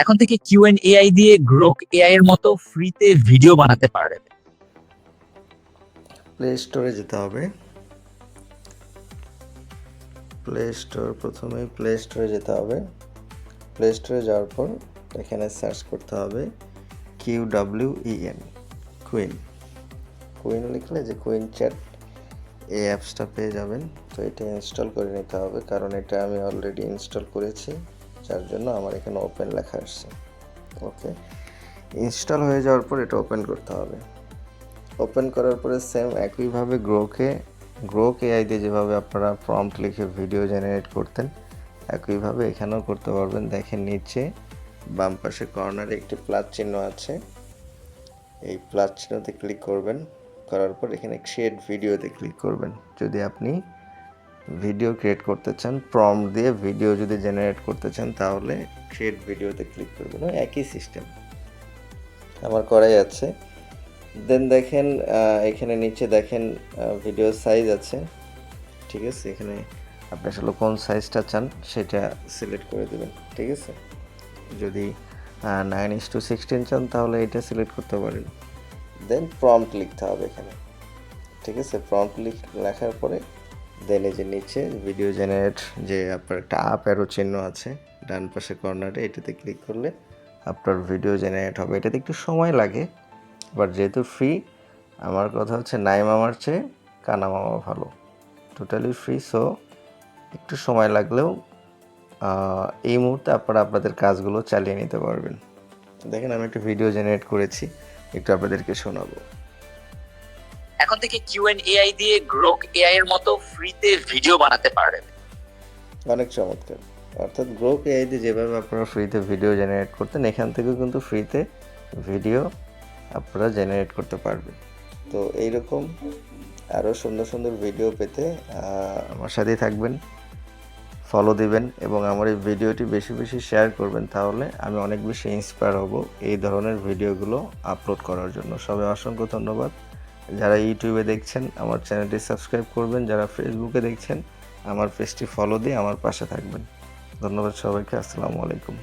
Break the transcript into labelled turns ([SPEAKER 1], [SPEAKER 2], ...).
[SPEAKER 1] এখন থেকে কিউ&এআই দিয়ে গ্রোক এআই এর মতো ফ্রিতে ভিডিও বানাতে পারবে।
[SPEAKER 2] প্লে স্টোরে যেতে হবে। প্রথমেই প্লে স্টোরে যেতে হবে। প্লে স্টোরে যাওয়ার পর এখানে সার্চ করতে হবে QWEN, কুইন লিখলে যে কুইন চ্যাট এই অ্যাপসটা পেয়ে যাবেন। তো এটা ইনস্টল করে নিতে হবে, কারণ এটা আমি অলরেডি ইনস্টল করেছি, যার জন্য আমার এখানে ওপেন লেখা আসছে। ওকে, ইনস্টল হয়ে যাওয়ার পর এটা ওপেন করতে হবে। ওপেন করার পরে সেম একইভাবে গ্রোক এআই দিয়ে যেভাবে আপনারা প্রম্পট লিখে ভিডিও জেনারেট করতেন, একইভাবে এখানেও করতে পারবেন। দেখেন নিচে বাম পাশে কর্নারে একটি প্লাস চিহ্ন আছে, এই প্লাস চিহ্নতে ক্লিক করবেন। করার পর এখানে ক্রিয়েট ভিডিওতে ক্লিক করবেন। যদি আপনি ভিডিও ক্রিয়েট করতে চান, প্রম্পট দিয়ে ভিডিও যদি জেনারেট করতে চান, তাহলে ক্রিয়েট ভিডিওতে ক্লিক করবেন। একই সিস্টেম আমার করাই আছে। দেন দেখেন এখানে নিচে দেখেন ভিডিও সাইজ আছে, ঠিক আছে। এখানে আপনি আসলে কোন সাইজটা চান সেটা সিলেক্ট করে দেবেন, ঠিক আছে। যদি 9:16 চান তাহলে এটা সিলেক্ট করতে পারেন। দেন প্রম্পট লিখতে হবে এখানে, ঠিক আছে। প্রম্পট লেখার পরে দেন এই যে নিচে ভিডিও জেনারেট যে আপনার একটা আপ অ্যারো চিহ্ন আছে ডান পাশে কর্নারে, এটাতে ক্লিক করলে আপনার ভিডিও জেনারেট হবে। এটাতে একটু সময় লাগে, বাট যেহেতু ফ্রি, আমার কথা হচ্ছে নাই মামার চেয়ে কানা মামা ভালো, টোটালি ফ্রি। সো একটু সময় লাগলেও এই মুহূর্তে আপনারা আপনাদের কাজগুলো চালিয়ে নিতে পারবেন। দেখেন আমি একটা ভিডিও জেনারেট করেছি, একটু আপনাদেরকে শোনাবো।
[SPEAKER 1] এখন থেকে কিউ&এআই দিয়ে গ্রোক এআই এর মতো ফ্রিতে ভিডিও বানাতে পারবে।
[SPEAKER 2] অনেক চমৎকার। অর্থাৎ গ্রোক এআই দিয়ে যেভাবে আপনারা ফ্রিতে ভিডিও জেনারেট করতেন, এখান থেকেও কিন্তু ফ্রিতে ভিডিও আপনারা জেনারেট করতে পারবেন। তো এইরকম আরও সুন্দর সুন্দর ভিডিও পেতে আমার সাথেই থাকবেন, ফলো দিবেন এবং আমার এই ভিডিওটি বেশি বেশি শেয়ার করবেন, তাহলে আমি অনেক বেশি ইন্সপায়ার হব এই ধরনের ভিডিওগুলো আপলোড করার জন্য। সবাই অসংখ্য ধন্যবাদ। যারা ইউটিউবে দেখছেন আমার চ্যানেলটি সাবস্ক্রাইব করবেন, যারা ফেসবুকে দেখছেন আমার পেজটি ফলো দিয়ে আমার পাশে থাকবেন। ধন্যবাদ সবাইকে। আসসালামু আলাইকুম।